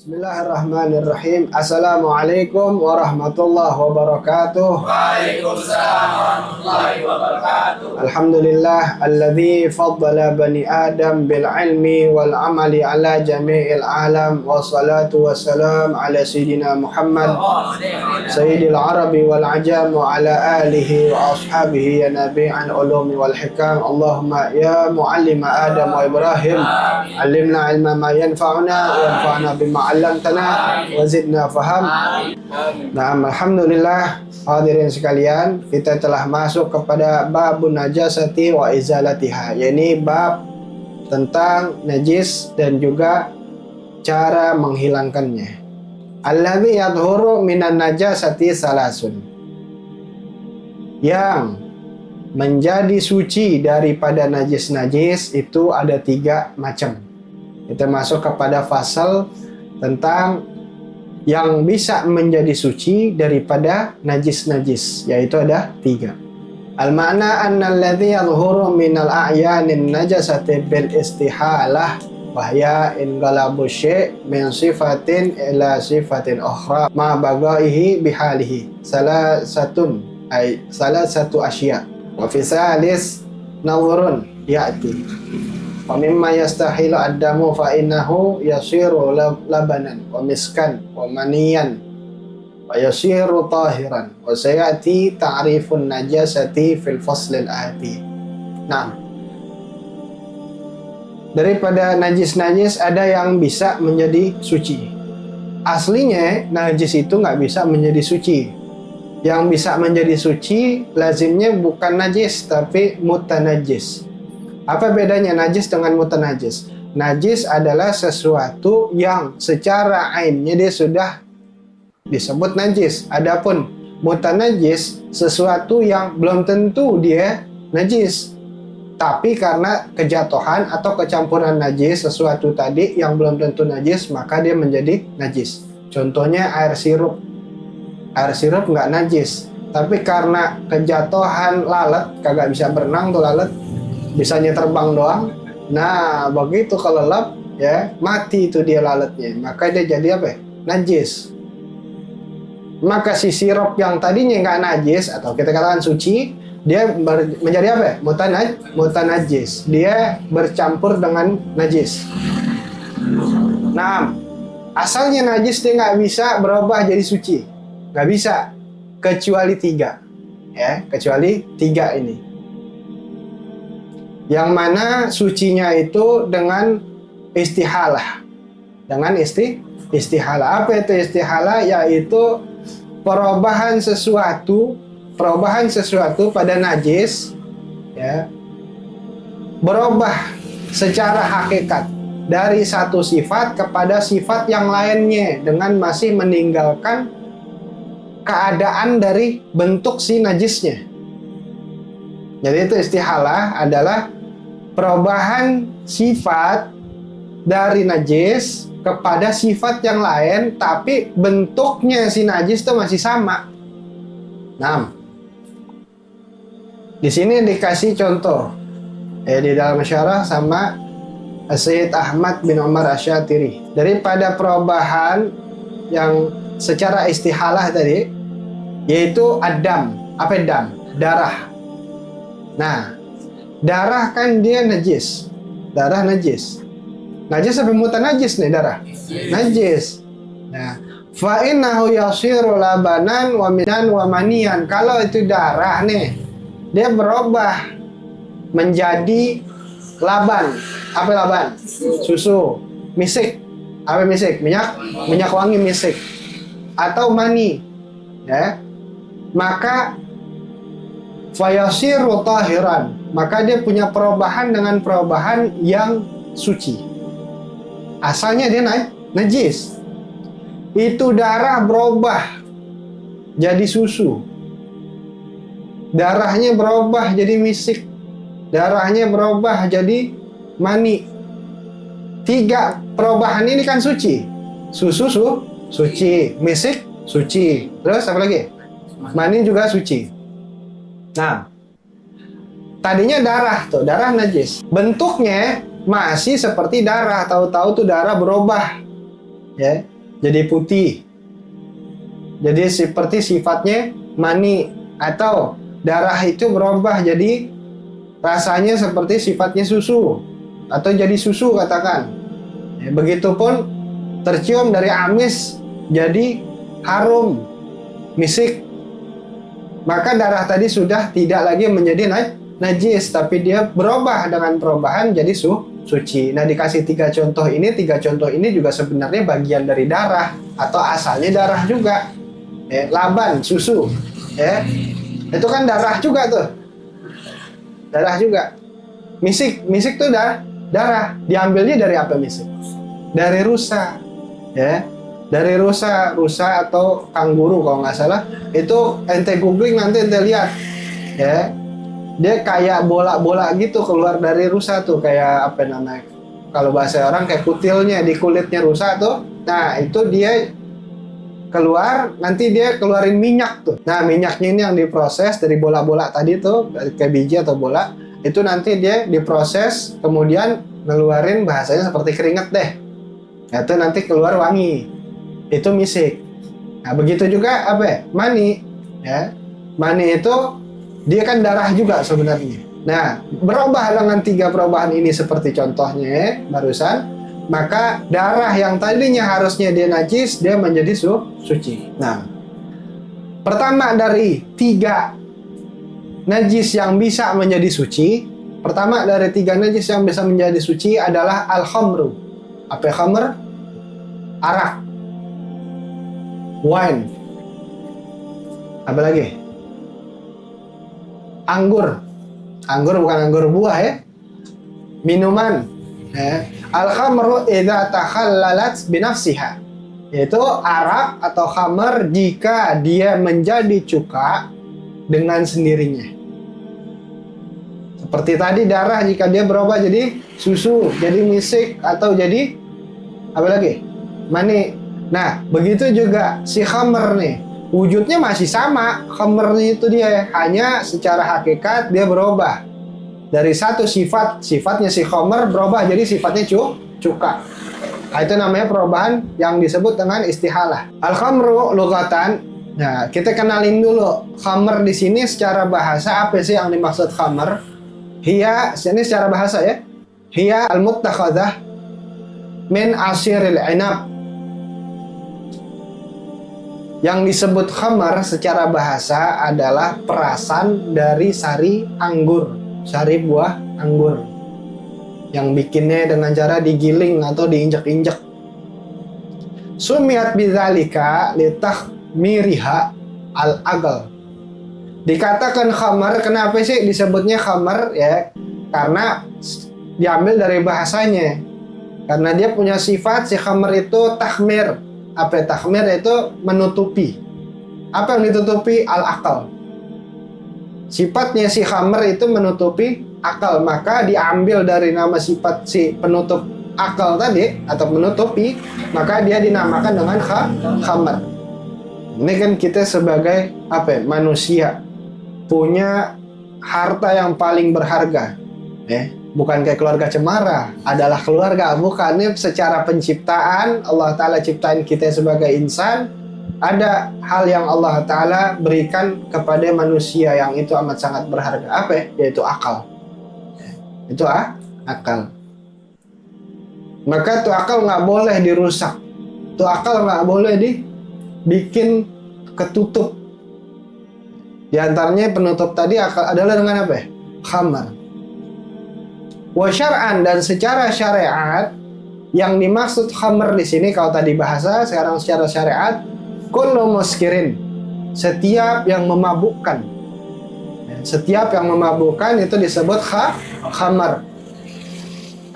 Bismillahirrahmanirrahim. Assalamualaikum warahmatullahi wabarakatuh. Waalaikumsalam warahmatullahi wabarakatuh. Alhamdulillah alladzi faddala bani Adam bil ilmi wal amali ala jami'il alam, wassalatu wassalam ala sayyidina Muhammad sayyidil arabi wal ajam wa ala alihi wa ashabihi ya nabi'an ulumi wal hikam. Allahumma ya muallima Adam wa Ibrahim, alimna ilma ma yanfa'una wa yanfa'na bima 'allamtana wa zidna faham. Nah, alhamdulillah hadirin sekalian, kita telah masuk kepada babun najasati wa izalatiha, yakni bab tentang najis dan juga cara menghilangkannya. Alladzi yadhuru minan najasati salasun, yang menjadi suci daripada najis-najis itu ada 3 macam. Kita masuk kepada fasal tentang yang bisa menjadi suci daripada najis-najis, yaitu ada 3. Al-ma'na anna alladhi yadhuru minal a'yanin najasati bil istihalah wahya in galabu syai' min sifatin ila sifatin ukhra ma bagaihi bihalihi salah satu asya wa fi salis nawrun ya'ti wa mimma yastahilu ad-damu fa innahu yasiru labanan wa miskan wa maniyan wa yasiru tahiran wa sayati ta'rifun najasati fil faslil ati. Nah, daripada najis-najis ada yang bisa menjadi suci. Aslinya najis itu nggak bisa menjadi suci. Yang bisa menjadi suci lazimnya bukan najis tapi mutanajis. Apa bedanya najis dengan mutanajis? Najis adalah sesuatu yang secara ainnya dia sudah disebut najis. Adapun mutanajis sesuatu yang belum tentu dia najis, tapi karena kejatuhan atau kecampuran najis sesuatu tadi yang belum tentu najis, maka dia menjadi najis. Contohnya air sirup. Air sirup nggak najis, tapi karena kejatuhan lalat, kagak bisa berenang tuh lalat, bisanya terbang doang. Nah, begitu kelelap ya, mati itu dia lalatnya, maka dia jadi apa? Najis. Maka si sirup yang tadinya nggak najis atau kita katakan suci, dia menjadi apa? Mutanajis. Dia bercampur dengan najis. Nah, asalnya najis dia nggak bisa berubah jadi suci, nggak bisa, kecuali 3 ya, kecuali 3 ini. Yang mana sucinya itu dengan istihalah. Dengan istihalah. Apa itu istihalah? Yaitu perubahan sesuatu pada najis ya, berubah secara hakikat dari satu sifat kepada sifat yang lainnya dengan masih meninggalkan keadaan dari bentuk si najisnya. Jadi itu istihalah adalah perubahan sifat dari najis kepada sifat yang lain, tapi bentuknya si najis itu masih sama. Nah, di sini dikasih contoh di dalam syarah sama Sayyid Ahmad bin Umar Asyatiri. Daripada perubahan yang secara istihalah tadi, yaitu adam. Apa dam? Darah. Nah, darah kan dia najis. Darah najis. Najis apa mutanajis nih darah? Najis. Nah, fa innahu yasiru labanan wa minan wa maniyan. Kalau itu darah nih, dia berubah menjadi laban. Apa laban? Susu. Misik. Apa misik? Minyak wangi misik. Atau mani. Ya. Maka fayasiru tahiran, maka dia punya perubahan dengan perubahan yang suci. Asalnya dia najis. Itu darah berubah jadi susu. Darahnya berubah jadi misik. Darahnya berubah jadi mani. 3 perubahan ini kan suci. Susu suci, misik suci. Terus apa lagi? Mani juga suci. Nah, tadinya darah tuh, darah najis. Bentuknya masih seperti darah, tahu-tahu tuh darah berubah ya, jadi putih. Jadi seperti sifatnya mani, atau darah itu berubah jadi rasanya seperti sifatnya susu atau jadi susu katakan. Ya, begitupun tercium dari amis jadi harum, misik. Maka darah tadi sudah tidak lagi menjadi najis, tapi dia berubah dengan perubahan jadi suci. Nah, dikasih 3 contoh ini juga sebenarnya bagian dari darah atau asalnya darah juga. Laban, susu, ya, itu kan darah juga tuh, darah juga. Misik tuh darah. Diambilnya dari apa misik? Dari rusa, ya, dari rusa atau kanguru kalau nggak salah. Itu ente googling nanti ente lihat, ya, dia kayak bola-bola gitu keluar dari rusa tuh, kayak apa namanya? Kalau bahasa orang kayak kutilnya di kulitnya rusa tuh. Nah, itu dia keluar, nanti dia keluarin minyak tuh. Nah, minyaknya ini yang diproses dari bola-bola tadi tuh, kayak biji atau bola. Itu nanti dia diproses, kemudian ngeluarin bahasanya seperti keringat deh. Nah, itu nanti keluar wangi. Itu misik. Nah, begitu juga apa ya? Mani. Ya. Mani itu dia kan darah juga sebenarnya. Nah, berubah dengan 3 perubahan ini seperti contohnya barusan. Maka darah yang tadinya harusnya dia najis, dia menjadi suci. Nah, pertama dari 3 najis yang bisa menjadi suci, pertama dari 3 najis yang bisa menjadi suci adalah al-khamru. Apa ya khamr? Arak, wine, apa lagi? Anggur bukan anggur buah ya, minuman. Al-khamru idza takhallalat binafsiha, yaitu arak atau khamar jika dia menjadi cuka dengan sendirinya. Seperti tadi darah jika dia berubah jadi susu, jadi misik, atau jadi apa lagi? Mani. Nah, begitu juga si khamar nih, wujudnya masih sama. Khamrnya itu dia, hanya secara hakikat dia berubah. Dari satu sifatnya si khamr berubah jadi sifatnya cuka. Nah, itu namanya perubahan yang disebut dengan istihalah. Al-khamru lughatan. Nah, kita kenalin dulu khamr di sini secara bahasa apa sih yang dimaksud khamr? Hiya, ini secara bahasa ya. Hiya al-muttakhadhah min asiril inab. Yang disebut khamr secara bahasa adalah perasan dari sari anggur. Sari buah anggur yang bikinnya dengan cara digiling atau diinjak-injak. Sumiat bidzalika litakhmiriha al-aqal. Dikatakan khamar, kenapa sih disebutnya khamar ya? Karena diambil dari bahasanya. Karena dia punya sifat, si khamar itu takhmir. Apa ya? Takhmir itu menutupi. Apa yang ditutupi? Al-aqal. Sifatnya si khamr itu menutupi akal, maka diambil dari nama sifat si penutup akal tadi atau menutupi, maka dia dinamakan dengan khamr. Ini kan kita sebagai apa ya, manusia punya harta yang paling berharga, bukan kayak keluarga cemara, adalah keluarga. Bukannya secara penciptaan Allah Ta'ala ciptain kita sebagai insan. Ada hal yang Allah Ta'ala berikan kepada manusia yang itu amat sangat berharga. Apa ya? Yaitu akal. Itu akal. Maka tuh akal nggak boleh dirusak. Tuh akal nggak boleh dibikin ketutup. Di antaranya penutup tadi akal adalah dengan apa ya? Khamar. Wa syar'an, dan secara syariat yang dimaksud khamr di sini kalau tadi bahasa, sekarang secara syariat kullu muskirin, setiap yang memabukkan. Setiap yang memabukkan itu disebut khamar.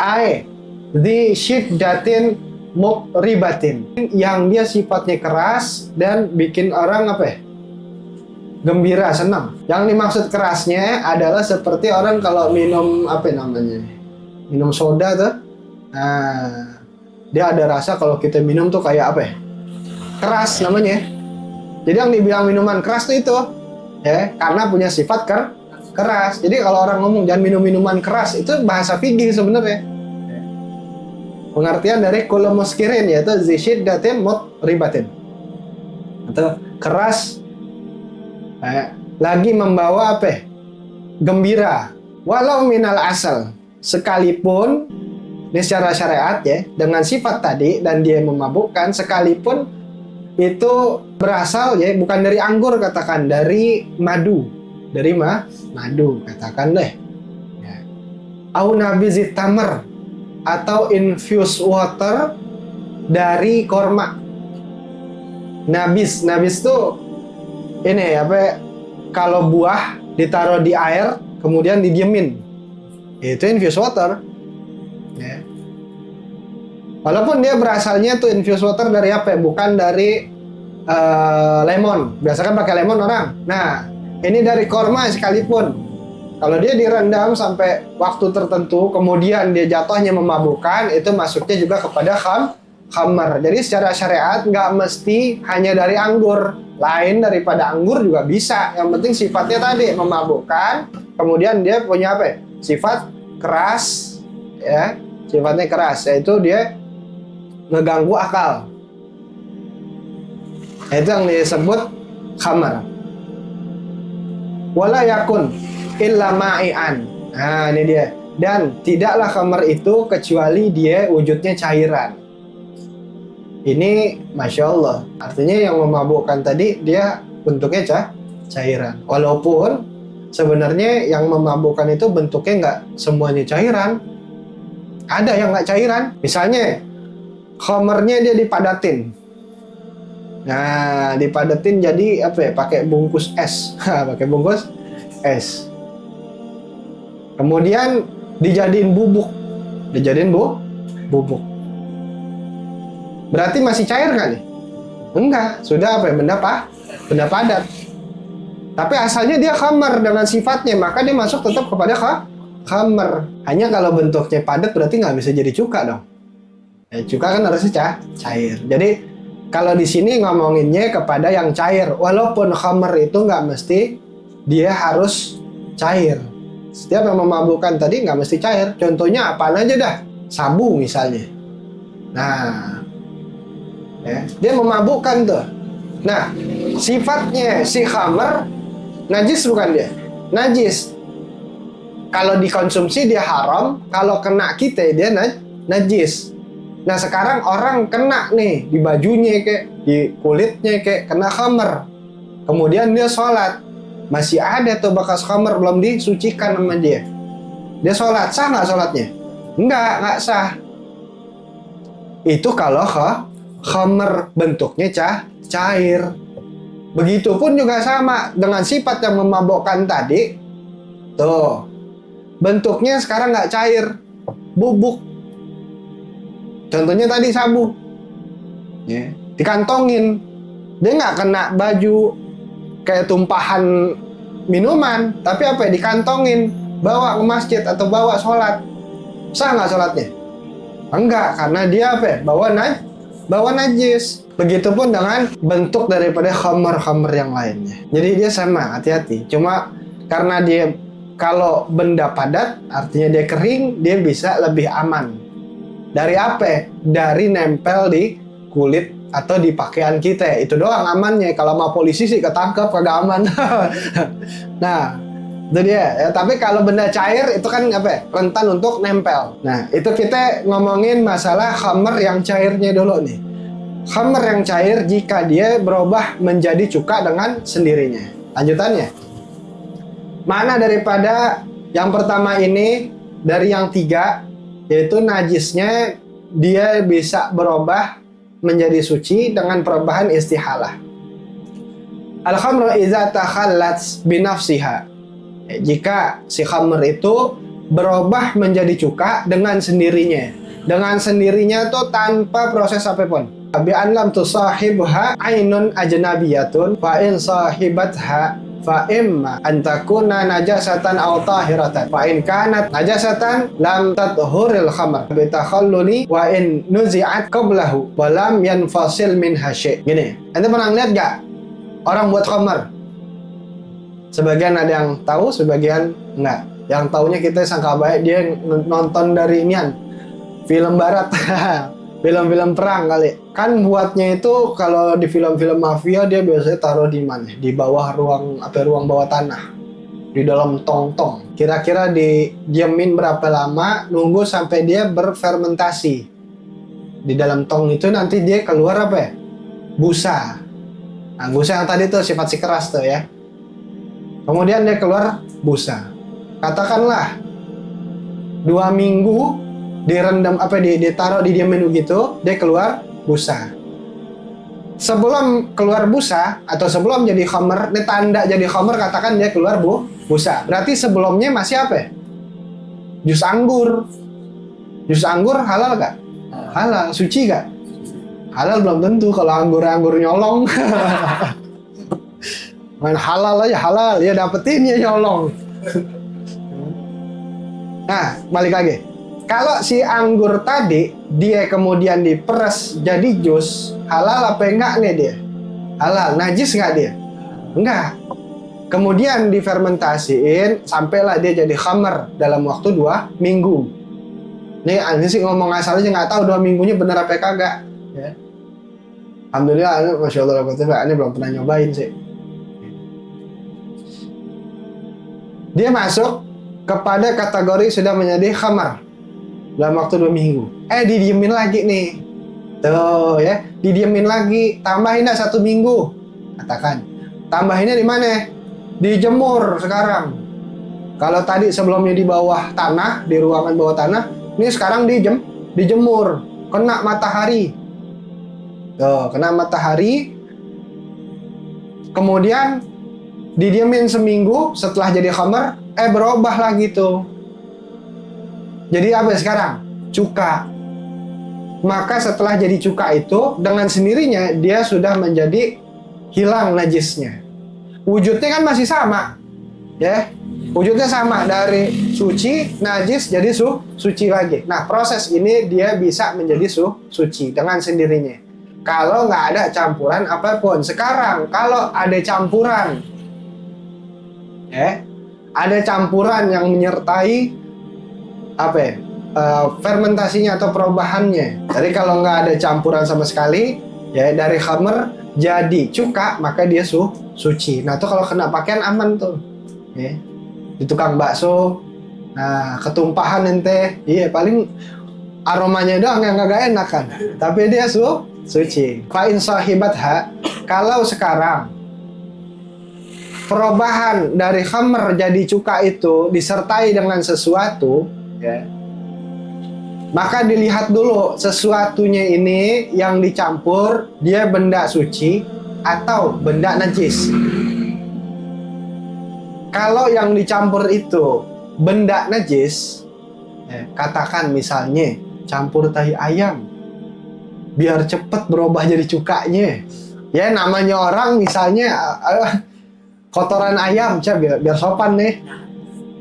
Ai di syiddatin muqribatin, yang dia sifatnya keras dan bikin orang apa ya? Gembira, senang. Yang dimaksud kerasnya adalah seperti orang kalau minum apa namanya? Minum soda tuh. Nah, dia ada rasa kalau kita minum tuh kayak apa ya? Keras namanya. Jadi yang dibilang minuman keras tuh itu ya, karena punya sifat keras. Jadi kalau orang ngomong jangan minum minuman keras, itu bahasa fikih sebenarnya. Pengertian dari kullu muskirin yaitu zisyiddatin ribatin. Atau keras lagi membawa apa? Gembira. Walau minal asal, sekalipun ini secara syariat ya, dengan sifat tadi dan dia memabukkan, sekalipun itu berasal ya bukan dari anggur, katakan dari madu. Dari madu katakan deh. Ya. Au nabizit tamar, atau infused water dari korma. Nabis tuh ini apa? Kalau buah ditaruh di air kemudian didiemin, itu infused water. Ya. Walaupun dia berasalnya tuh infused water dari apa? Bukan dari lemon. Biasanya pakai lemon orang. Nah, ini dari korma sekalipun. Kalau dia direndam sampai waktu tertentu, kemudian dia jatuhnya memabukkan, itu masuknya juga kepada khamar. Jadi secara syariat nggak mesti hanya dari anggur, lain daripada anggur juga bisa. Yang penting sifatnya tadi memabukkan, kemudian dia punya apa? Sifat keras, ya, sifatnya keras, yaitu dia ngeganggu akal. Itu yang disebut khamar. Wala yakun illa ma'ian. Nah, ini dia. Dan tidaklah khamar itu kecuali dia wujudnya cairan. Ini Masya Allah. Artinya yang memabukkan tadi dia bentuknya cairan. Walaupun sebenarnya yang memabukkan itu bentuknya nggak semuanya cairan. Ada yang nggak cairan. Misalnya khamarnya dia dipadatin. Nah, dipadatin jadi apa ya? Pakai bungkus es. Pakai bungkus es. Kemudian dijadiin bubuk. Bubuk. Berarti masih cair nggak nih? Enggak, sudah apa ya? Benda padat. Tapi asalnya dia khamar dengan sifatnya, maka dia masuk tetap kepada khamar. Hanya kalau bentuknya padat berarti nggak bisa jadi cuka dong. Cuka kan harusnya cair. Jadi kalau di sini ngomonginnya kepada yang cair, walaupun khamar itu nggak mesti dia harus cair. Setiap yang memabukkan tadi nggak mesti cair. Contohnya apaan aja dah, sabu misalnya. Nah, ya, dia memabukkan tuh. Nah, sifatnya si khamar najis bukan dia? Najis. Kalau dikonsumsi dia haram, kalau kena kita dia najis. Nah, sekarang orang kena nih di bajunya kayak di kulitnya kayak kena khamar. Kemudian dia sholat. Masih ada tuh bekas khamar belum disucikan sama dia. Dia sholat, sah nggak sholatnya? Nggak sah. Itu kalau khamar bentuknya cair. Begitupun juga sama dengan sifat yang memabukkan tadi. Tuh, bentuknya sekarang nggak cair, bubuk. Contohnya tadi sabu, ya, dikantongin, dia nggak kena baju kayak tumpahan minuman, tapi apa ya, dikantongin, bawa ke masjid atau bawa sholat, sah nggak sholatnya? Enggak, karena dia apa ya, bawa najis. Begitupun dengan bentuk daripada khamar-khamar yang lainnya. Jadi dia sama, hati-hati. Cuma karena dia kalau benda padat, artinya dia kering, dia bisa lebih aman. Dari apa? Dari nempel di kulit atau di pakaian kita. Itu doang amannya. Kalau mau polisi sih ketangkep, kagak aman. Nah, itu dia. Ya, tapi kalau benda cair itu kan apa? Rentan untuk nempel. Nah, itu kita ngomongin masalah khamar yang cairnya dulu nih. Khamar yang cair jika dia berubah menjadi cuka dengan sendirinya. Lanjutannya. Mana daripada yang pertama ini dari yang tiga, yaitu najisnya dia bisa berubah menjadi suci dengan perubahan istihalah. Al-khamru idza takhallat binafsiha. Jika si khamr itu berubah menjadi cuka dengan sendirinya. Dengan sendirinya itu tanpa proses apapun. Bi an lam tusahibha ainun ajnabiyatun fa in sahibatha fa imma an takuna najasatan aw tahiratan fa in kanat najasatan lam tathuril khamr bi takhalluli wa in nuzi'at qablahu wa lam yanfasil min hasy. Gini, ente pernah lihat gak orang buat khamr? Sebagian ada yang tahu, sebagian enggak. Yang taunya kita sangka baik dia nonton dari inian film barat. Film-film perang kali. Kan buatnya itu kalau di film-film mafia dia biasanya taruh di mana? Di bawah ruang bawah tanah. Di dalam tong-tong. Kira-kira diamin berapa lama? Nunggu sampai dia berfermentasi. Di dalam tong itu nanti dia keluar apa ya? Busa. Nah, busa yang tadi tuh sifat si keras tuh ya. Kemudian dia keluar busa. Katakanlah 2 minggu direndam ditaruh di diamin begitu, dia keluar busa. Sebelum keluar busa atau sebelum jadi khamr, ini tanda jadi khamr, katakan dia keluar busa. Berarti sebelumnya masih apa ya? Jus anggur. Jus anggur halal gak? Halal. Suci gak? Halal belum tentu kalau anggur nyolong. Main halal aja halal, ya dapetin ya nyolong. Nah, balik lagi. Kalau si anggur tadi dia kemudian diperes jadi jus, halal apa enggak nih dia? Halal. Najis enggak dia? Enggak. Kemudian difermentasiin sampailah dia jadi khamr dalam waktu 2 minggu. Nih aneh sih ngomong asal aja, nggak tahu 2 minggunya bener apa kagak. Ya. Alhamdulillah, masya Allah, ini belum pernah nyobain sih. Dia masuk kepada kategori sudah menjadi khamr dalam waktu 2 minggu. Didiemin lagi nih. Tuh ya, didiemin lagi. Tambahin 1 minggu. Katakan. Tambahinnya di mana? Dijemur sekarang. Kalau tadi sebelumnya di bawah tanah, di ruangan bawah tanah, ini sekarang dijemur. Kena matahari. Tuh, kena matahari. Kemudian didiemin seminggu setelah jadi khamr, berubah lagi tuh. Jadi apa sekarang? Cuka. Maka setelah jadi cuka itu, dengan sendirinya dia sudah menjadi hilang najisnya. Wujudnya kan masih sama, ya. Wujudnya sama, dari suci, najis jadi suci lagi. Nah, proses ini dia bisa menjadi suci dengan sendirinya. Kalau nggak ada campuran apapun. Sekarang kalau ada campuran, ya, ada campuran yang menyertai fermentasinya atau perubahannya. Jadi kalau nggak ada campuran sama sekali, ya dari khamr jadi cuka, maka dia suci. Nah tuh kalau kena pakaian aman tuh, ya. Di tukang bakso, nah ketumpahan ente, iya paling aromanya doang yang nggak enak kan, tapi dia suci. Fa'in sahibatha, kalau sekarang perubahan dari khamr jadi cuka itu disertai dengan sesuatu, ya, maka dilihat dulu sesuatunya ini yang dicampur dia benda suci atau benda najis. Kalau yang dicampur itu benda najis, ya, katakan misalnya campur tahi ayam biar cepet berubah jadi cukanya, ya namanya orang misalnya kotoran ayam, biar sopan nih.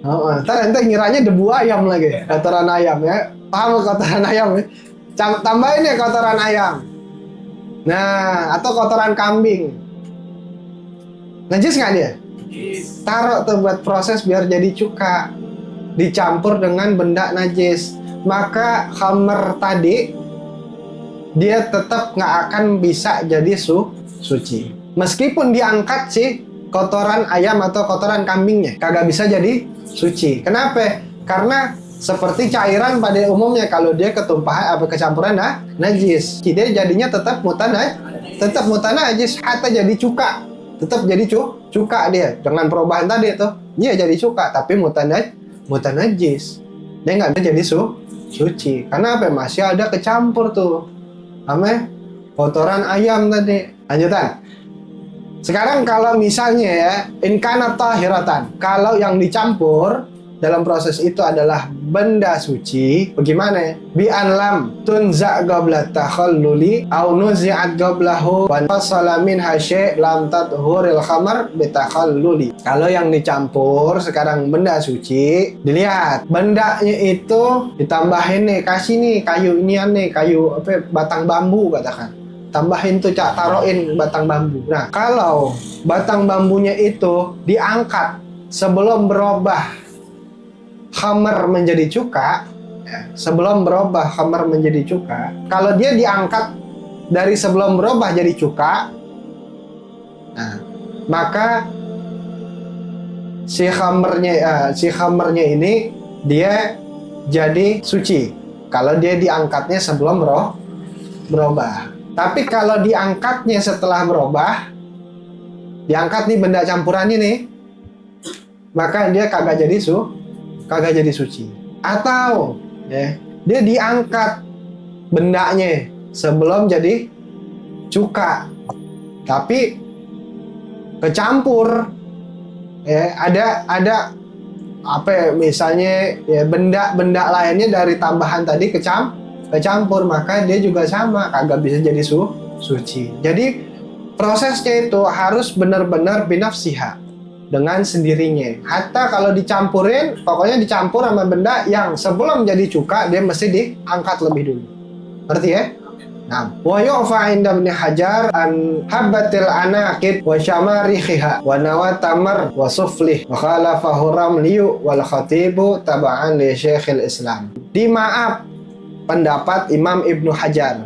Ntar ente ngiranya debu ayam lagi, kotoran ayam ya. Paham kotoran ayam ya? Tambahin ya kotoran ayam. Nah, atau kotoran kambing. Najis nggak dia? Taruh tuh buat proses biar jadi cuka. Dicampur dengan benda najis. Maka khamr tadi dia tetap nggak akan bisa jadi suci. Meskipun diangkat sih kotoran ayam atau kotoran kambingnya, kagak bisa jadi suci. Kenapa? Karena seperti cairan pada umumnya, kalau dia ketumpahan kecampuran najis, dia jadinya tetap mutanajis, hatta jadi cuka, tetap jadi cuka dia dengan perubahan tadi itu, dia jadi cuka tapi mutanajis, dia nggak bisa jadi suci. Karena apa? Masih ada kecampur tuh, kotoran ayam tadi. Lanjutan. Sekarang kalau misalnya ya, in kana tahiratan, kalau yang dicampur dalam proses itu adalah benda suci, bagaimana? Bi an lam tunza qabla takhalluli aw nuzi'at qablahu wa fasala min hasy' lam tathuril khamr bi takhalluli. Kalau yang dicampur sekarang benda suci, dilihat bendanya itu ditambahin nih, kasih nih kayu inian nih, kayu batang bambu katakan. Tambahin tuh, taruhin batang bambu. Nah, kalau batang bambunya itu diangkat sebelum berubah khamr menjadi cuka, ya, sebelum berubah khamar menjadi cuka, kalau dia diangkat dari sebelum berubah jadi cuka, nah, maka si khamarnya ini dia jadi suci kalau dia diangkatnya sebelum berubah. Tapi kalau diangkatnya setelah berubah, diangkat nih benda campurannya nih, maka dia kagak jadi suci. Atau ya, dia diangkat bendanya sebelum jadi cuka, tapi kecampur, ya, ada apa ya, misalnya ya benda-benda lainnya dari tambahan tadi kecampur, maka dia juga sama kagak bisa jadi suci. Jadi prosesnya itu harus benar-benar binafsiha, dengan sendirinya. Hatta kalau dicampurin, pokoknya dicampur sama benda yang sebelum jadi cuka, dia mesti diangkat lebih dulu. Ngerti ya? Nah, wa yu'fa inda Ibnu Hajar an habbatil anaqid wa syamarikhiha wa nawatamar wa suflih wa khalafahu ramliyu wal khatibu taba'an li Syekhil Islam. Dimaaf pendapat Imam Ibnu Hajar.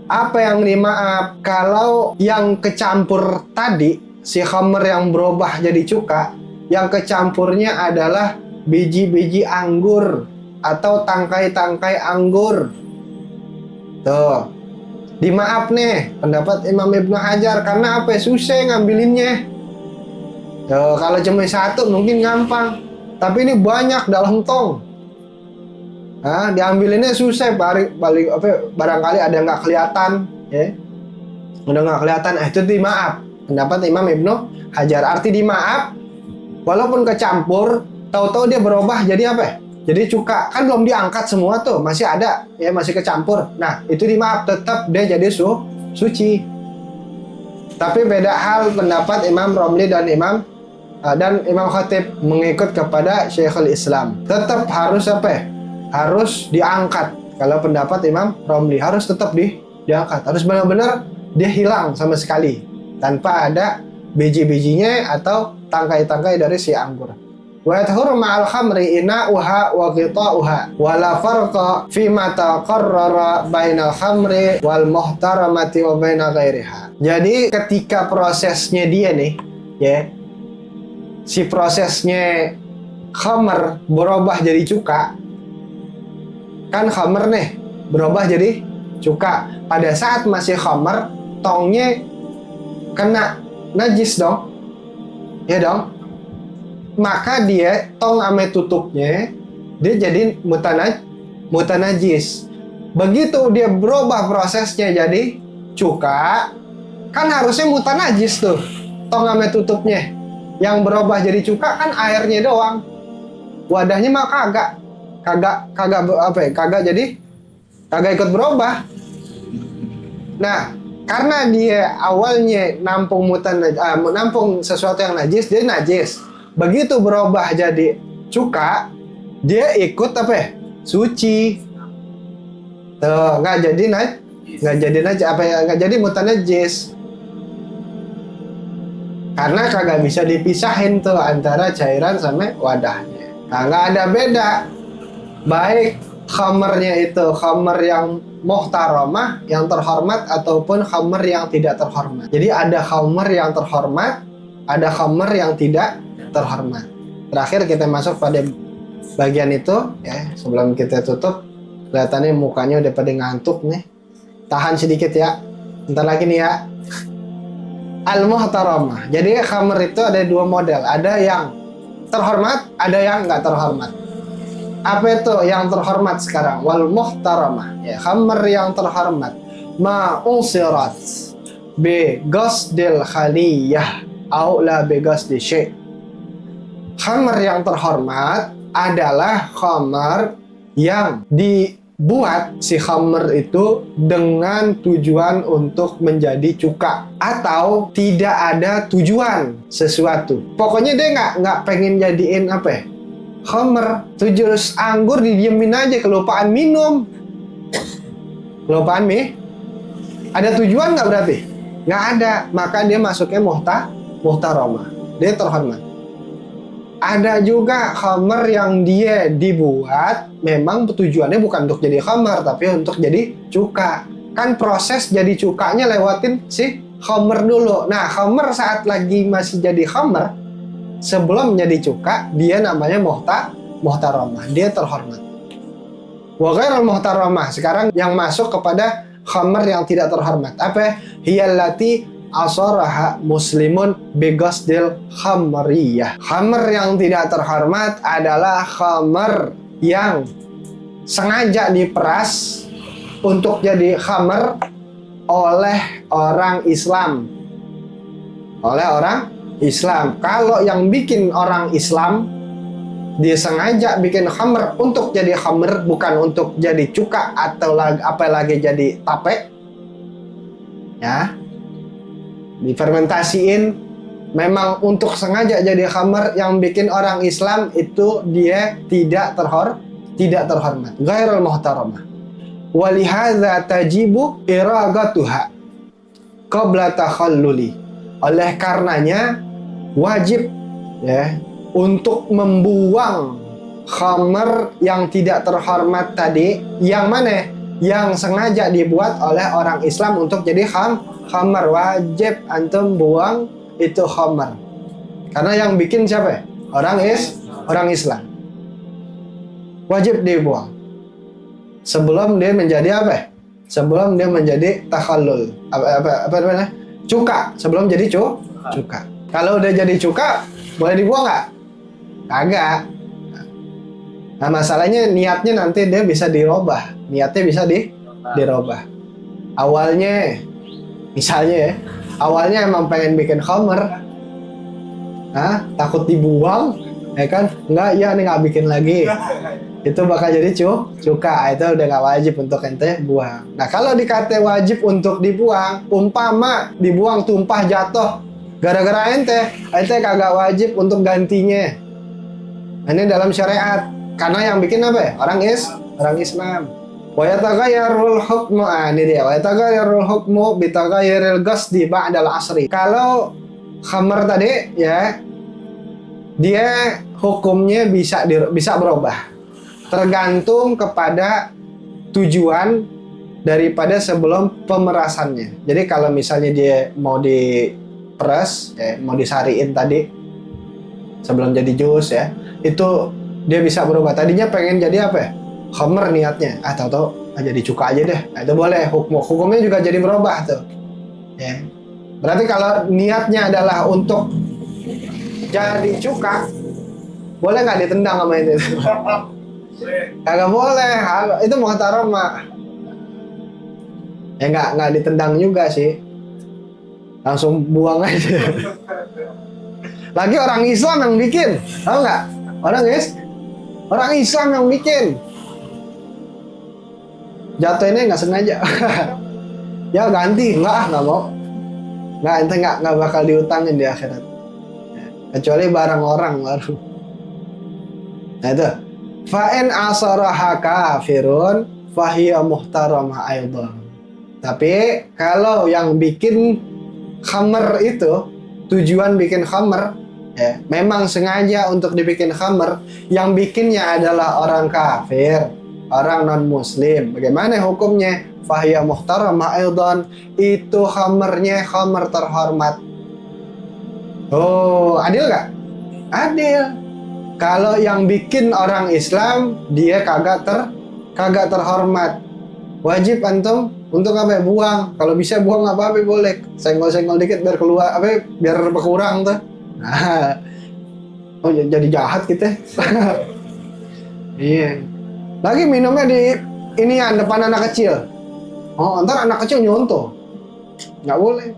Apa yang dimaaf? Kalau yang kecampur tadi, si khamr yang berubah jadi cuka, yang kecampurnya adalah biji-biji anggur atau tangkai-tangkai anggur. Tuh. Dimaaf nih pendapat Imam Ibnu Hajar, karena apa? Susah ngambilinnya. Kalau cuma satu mungkin gampang, tapi ini banyak dalam tong. Diambilinnya susah, barangkali ada yang nggak kelihatan, ya. Udah nggak kelihatan, itu dimaaf. Pendapat Imam Ibnu Hajar. Arti dimaaf, walaupun kecampur, tahu-tahu dia berubah jadi apa? Jadi cuka, kan belum diangkat semua tuh, masih ada, ya masih kecampur. Nah, itu dimaaf, tetap dia jadi suci. Tapi beda hal pendapat Imam Romli dan Imam Khatib mengikut kepada Syekhul Islam. Tetap harus apa? Harus diangkat. Kalau pendapat Imam Romli harus tetap diangkat, harus benar-benar dia hilang sama sekali, tanpa ada biji-bijinya atau tangkai-tangkai dari si anggur. Wa yadhuru ma'al khamri ina'uha wa qita'uha wa la farqa fi ma taqarrara bainal khamri wal muhtaramati wa baina ghairiha. Jadi ketika prosesnya dia nih, ya, si prosesnya khamr berubah jadi cuka, kan khamr nih berubah jadi cuka. Pada saat masih khamr, tongnya kena najis dong, ya dong. Maka dia tong ame tutupnya dia jadi mutanajis. Begitu dia berubah prosesnya jadi cuka, kan harusnya mutanajis tuh tong ame tutupnya. Yang berubah jadi cuka kan airnya doang, wadahnya mah kagak ikut berubah. Nah, karena dia awalnya nampung sesuatu yang najis, dia najis. Begitu berubah jadi cuka, dia ikut apa? Suci. Tuh, nggak jadi mutanajis. Karena kagak bisa dipisahin tuh antara cairan sama wadahnya. Nah, nggak ada beda. Baik khamernya itu khamer yang muhtaramah, yang terhormat, ataupun khamer yang tidak terhormat. Jadi ada khamer yang terhormat, ada khamer yang tidak terhormat. Terakhir kita masuk pada bagian itu, ya. Sebelum kita tutup, kelihatannya mukanya udah pada ngantuk nih. Tahan sedikit ya, bentar lagi nih ya. Al-muhtaramah. Jadi khamer itu ada dua model, ada yang terhormat, ada yang nggak terhormat. Apa itu yang terhormat sekarang? Wal muhtaramah, ya, khamer yang terhormat, ma unsirat bi ghasdil khaliyah au la bi ghasdi syai'. Khamer yang terhormat adalah khamer yang dibuat si khamer itu dengan tujuan untuk menjadi cuka, atau tidak ada tujuan sesuatu. Pokoknya dia nggak pengen jadiin apa ya, khamer. Tuh jus anggur didiemin aja, kelupaan minum, kelupaan ada tujuan nggak? Berarti nggak ada, maka dia masuknya muhtaramah, dia terhormat. Ada juga khamar yang dia dibuat memang tujuannya bukan untuk jadi khamar tapi untuk jadi cuka. Kan proses jadi cukanya lewatin si khamar dulu. Nah, khamar saat lagi masih jadi khamar sebelum menjadi cuka dia namanya muhtaramah. Dia terhormat. Wa ghairul muhtaramah. Sekarang yang masuk kepada khamar yang tidak terhormat. Apa? Hiyallati asaraha muslimun bigasdil khamriyah. Khamr yang tidak terhormat adalah khamr yang sengaja diperas untuk jadi khamr oleh orang Islam. Oleh orang Islam. Kalau yang bikin orang Islam, dia sengaja bikin khamr untuk jadi khamr, bukan untuk jadi cuka atau apalagi jadi tape. Ya, difermentasiin memang untuk sengaja jadi khamar. Yang bikin orang Islam itu dia tidak terhormat, ghairul muhtaramah. Walihadza tajibu iragatuha qabla takhalluli. Oleh karenanya wajib ya untuk membuang khamar yang tidak terhormat tadi. Yang mana? Yang sengaja dibuat oleh orang Islam untuk jadi khamar. Wajib antum buang itu khamar. Karena yang bikin siapa? Orang Islam. Wajib dibuang. Sebelum dia menjadi apa? Sebelum dia menjadi takhallul. Apa namanya? Cuka. Sebelum jadi cuka. Kalau udah jadi cuka, boleh dibuang nggak? Kagak. Nah, masalahnya niatnya nanti dia bisa dirubah. Niatnya bisa dirubah. Awalnya misalnya ya, awalnya emang pengen bikin khamr, takut dibuang, ya kan? Enggak, ya ini nggak bikin lagi. Itu bakal jadi cuka, itu udah nggak wajib untuk ente buang. Nah, kalau dikata wajib untuk dibuang, umpama dibuang tumpah jatuh, gara-gara ente kagak wajib untuk gantinya. Ini dalam syariat, karena yang bikin apa ya? Orang Islam. Wa yataghayyarul hukmu, ini dia. Wa yataghayyarul hukmu bi taghayyuril qasdi ba'dal asri. Kalau khamar tadi ya, dia hukumnya bisa berubah. Tergantung kepada tujuan daripada sebelum pemerasannya. Jadi kalau misalnya dia mau diperas, mau disariin tadi sebelum jadi jus ya, itu dia bisa berubah. Tadinya pengen jadi apa ya? Khamr niatnya, tahu-tahu jadi cuka aja deh. Itu boleh, hukumnya juga jadi berubah tuh. Ya. Berarti kalau niatnya adalah untuk jadi cuka, boleh nggak ditendang sama itu? Kagak boleh, itu muhtaramah. Ya nggak ditendang juga sih, langsung buang aja. Lagi orang Islam yang bikin, tahu nggak? Orang Islam yang bikin. Jatuhnya nggak sengaja. Ya ganti, nggak mau. Ente nggak bakal diutangin di akhirat. Kecuali barang orang baru. Nah itu. Fa'in asaraha kafirun fahiya muhtaramah aidan. Tapi kalau yang bikin khamr itu tujuan bikin khamr ya, memang sengaja untuk dibikin khamr, yang bikinnya adalah orang kafir, orang non muslim. Bagaimana hukumnya? Fahiya muhtaramah aidan, itu khamrnya khamr terhormat. Oh, adil gak? Adil. Kalau yang bikin orang Islam dia kagak terhormat, wajib antum untuk apa? Buang. Kalau bisa buang nggak apa-apa, boleh senggol-senggol dikit biar keluar biar berkurang tuh. Nah, oh jadi jahat kita. Iya. Lagi minumnya di inian depan anak kecil. Oh, ntar anak kecil nyontoh. Nggak boleh.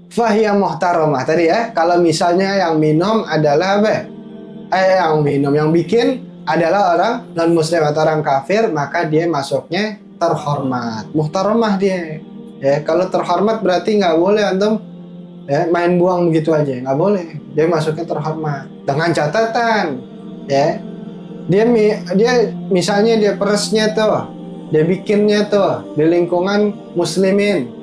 Fahiyah muhtaramah tadi ya. Kalau misalnya yang minum adalah apa? Yang bikin adalah orang non muslim atau orang kafir, maka dia masuknya terhormat. Muhtaramah dia. Ya, kalau terhormat berarti nggak boleh antum ya main buang begitu aja, nggak boleh. Dia masuknya terhormat. Dengan catatan ya. Dia misalnya dia peresnya tuh, dia bikinnya tuh di lingkungan muslimin.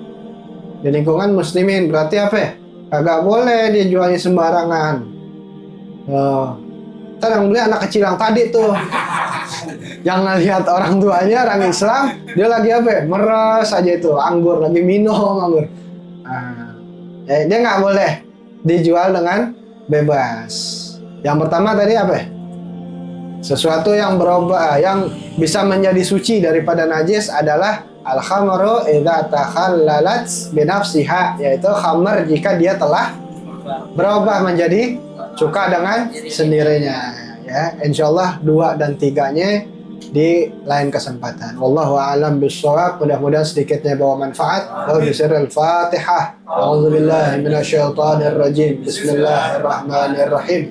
Di lingkungan muslimin berarti apa ya? Kagak boleh dia jualnya sembarangan. Oh. Ntar yang beli anak kecil yang tadi tuh. Yang ngelihat orang tuanya, orang Islam, dia lagi apa ya? Meres aja itu, anggur, lagi minum anggur. Nah, dia nggak boleh dijual dengan bebas. Yang pertama tadi apa ya? Sesuatu yang berubah, yang bisa menjadi suci daripada najis adalah al-khamru idza takhallalat binafsiha, yaitu khamr jika dia telah berubah menjadi cuka dengan sendirinya. Ya, insyaallah 2 dan 3-nya di lain kesempatan. Wallahu a'lam bishawab. Mudah-mudahan sedikitnya bawa manfaat. Wa bisirril Fatihah. A'udzubillahi minasyaitonir rajim. Bismillahirrahmanirrahim.